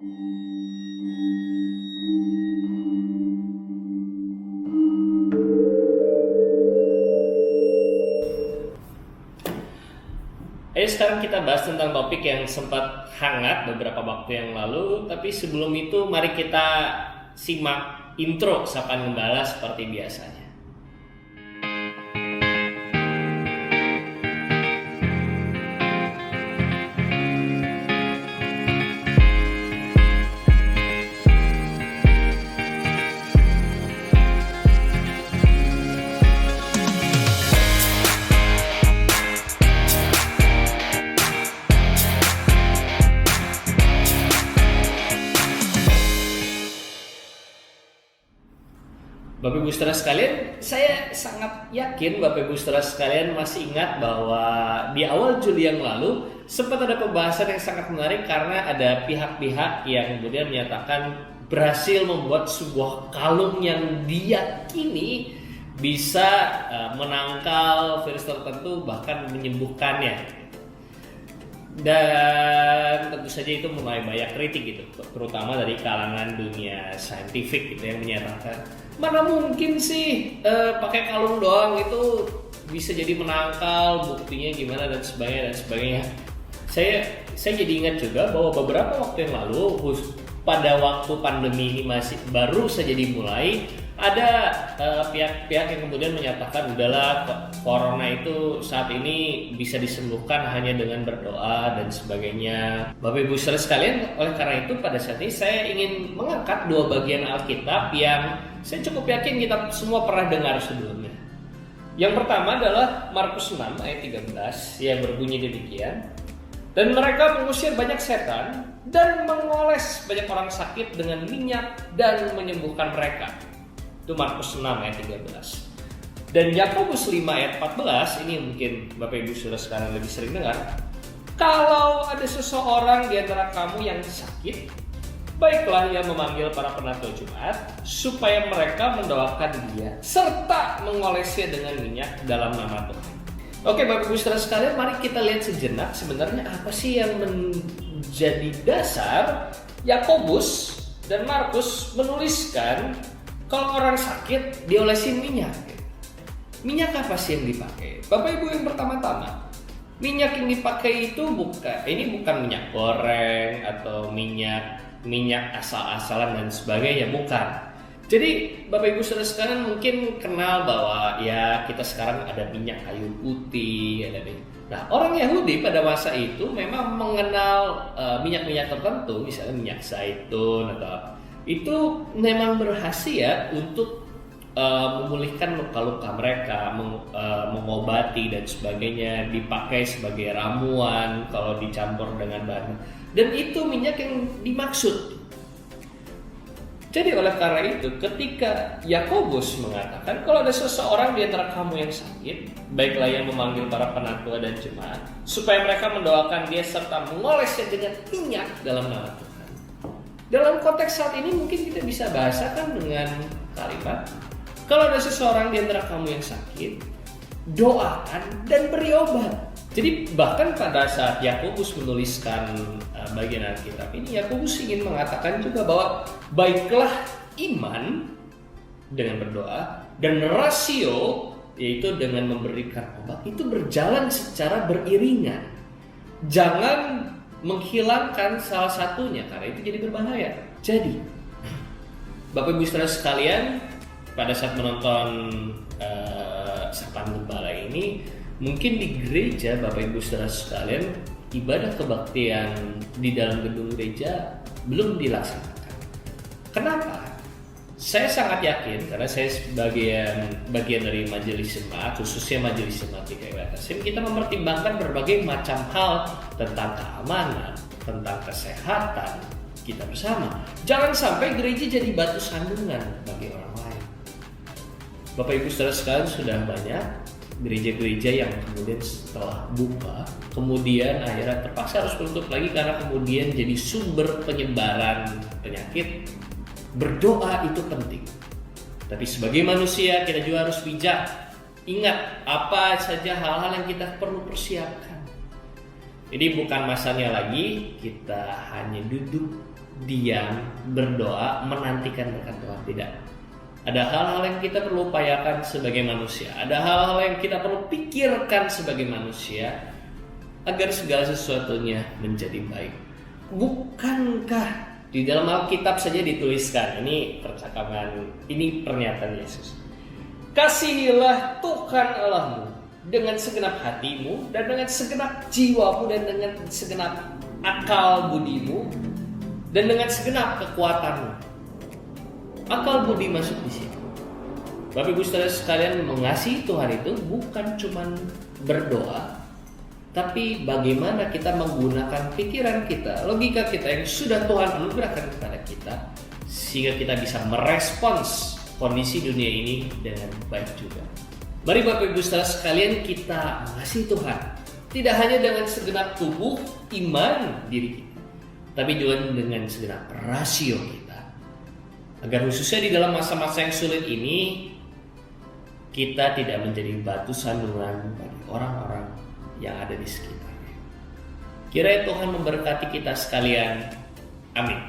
Ayo sekarang kita bahas tentang topik yang sempat hangat beberapa waktu yang lalu. Tapi sebelum itu mari kita simak intro Sapaan Gembala seperti biasanya. Bapak Ibu Saudara sekalian, saya sangat yakin Bapak Ibu Saudara sekalian masih ingat bahwa di awal Juli yang lalu sempat ada pembahasan yang sangat menarik karena ada pihak-pihak yang kemudian menyatakan berhasil membuat sebuah kalung yang diyakini bisa menangkal virus tertentu bahkan menyembuhkannya. Dan tentu saja itu mulai banyak kritik gitu, terutama dari kalangan dunia saintifik gitu yang menyatakan mana mungkin sih pakai kalung doang itu bisa jadi menangkal, buktinya gimana dan sebagainya. Saya jadi ingat juga bahwa beberapa waktu yang lalu pada waktu pandemi ini masih baru saja dimulai, ada pihak-pihak yang kemudian menyatakan udahlah corona itu saat ini bisa disembuhkan hanya dengan berdoa dan sebagainya. Bapak Ibu saudara sekalian, oleh karena itu pada saat ini saya ingin mengangkat dua bagian Alkitab yang saya cukup yakin kita semua pernah dengar sebelumnya. Yang pertama adalah Markus 6 ayat 13 yang berbunyi demikian. Dan mereka mengusir banyak setan dan mengoles banyak orang sakit dengan minyak dan menyembuhkan mereka. Itu Markus 6 ayat 13. Dan Yakobus 5 ayat 14, ini mungkin Bapak Ibu Saudara sekarang lebih sering dengar. Kalau ada seseorang di antara kamu yang sakit, baiklah ia memanggil para penatua Jumat supaya mereka mendoakan dia serta mengolesnya dengan minyak dalam nama Tuhan. Oke Bapak Ibu Saudara sekalian, mari kita lihat sejenak sebenarnya apa sih yang menjadi dasar Yakobus dan Markus menuliskan kalau orang sakit diolesin minyak. Minyak apa sih yang dipakai? Bapak Ibu, yang pertama-tama, minyak yang dipakai itu bukan minyak goreng atau minyak asal-asalan dan sebagainya, bukan. Jadi Bapak Ibu Saudara sekalian mungkin kenal bahwa ya kita sekarang ada minyak kayu putih, Nah, orang Yahudi pada masa itu memang mengenal minyak-minyak tertentu, misalnya minyak zaitun atau itu memang berkhasiat untuk memulihkan luka-luka mereka, mengobati dan sebagainya, dipakai sebagai ramuan kalau dicampur dengan bahan. Dan itu minyak yang dimaksud. Jadi oleh karena itu ketika Yakobus mengatakan kalau ada seseorang di antara kamu yang sakit, baiklah yang memanggil para penatua dan jemaat supaya mereka mendoakan dia serta mengolesnya dengan minyak dalam nama Tuhan. Dalam konteks saat ini mungkin kita bisa bahasakan dengan kalimat kalau ada seseorang di antara kamu yang sakit, doakan dan beri obat. Jadi bahkan pada saat Yakobus menuliskan bagian Alkitab ini, Yakobus ingin mengatakan juga bahwa baiklah iman dengan berdoa dan rasio, yaitu dengan memberikan obat, itu berjalan secara beriringan. Jangan menghilangkan salah satunya karena itu jadi berbahaya. Jadi Bapak Ibu Saudara sekalian, pada saat menonton Sapaan Gembala ini, mungkin di gereja Bapak Ibu Saudara sekalian ibadah kebaktian di dalam gedung gereja belum dilaksanakan. Kenapa? Saya sangat yakin karena saya bagian dari majelis jemaat, khususnya majelis jemaat GKI Batasim, kita mempertimbangkan berbagai macam hal tentang keamanan, tentang kesehatan kita bersama. Jangan sampai gereja jadi batu sandungan bagi orang lain. Bapak Ibu Saudara sekalian, sudah banyak gereja-gereja yang kemudian setelah buka kemudian akhirnya terpaksa harus tutup lagi karena kemudian jadi sumber penyebaran penyakit. Berdoa itu penting, tapi sebagai manusia kita juga harus bijak. Ingat apa saja hal-hal yang kita perlu persiapkan. Jadi bukan masanya lagi kita hanya duduk diam, berdoa, menantikan berkat Tuhan. Tidak. Ada hal-hal yang kita perlu upayakan sebagai manusia. Ada hal-hal yang kita perlu pikirkan sebagai manusia agar segala sesuatunya menjadi baik. Bukankah di dalam Alkitab saja dituliskan, ini percakapan, ini pernyataan Yesus. Kasihilah Tuhan Allahmu dengan segenap hatimu dan dengan segenap jiwamu dan dengan segenap akal budimu dan dengan segenap kekuatanmu. Akal budi masuk di sini. Bapak Ibu Saudara sekalian, mengasihi Tuhan itu bukan cuma berdoa, tapi bagaimana kita menggunakan pikiran kita, logika kita yang sudah Tuhan anugerahkan kepada kita, sehingga kita bisa merespons kondisi dunia ini dengan baik juga. Mari Bapak Ibu Saudara sekalian, kita mengasihi Tuhan, tidak hanya dengan segenap tubuh iman diri kita, tapi juga dengan segenap rasio kita. Agar khususnya di dalam masa-masa yang sulit ini, kita tidak menjadi batu sandungan bagi orang-orang yang ada di sekitarnya. Kiranya Tuhan memberkati kita sekalian. Amin.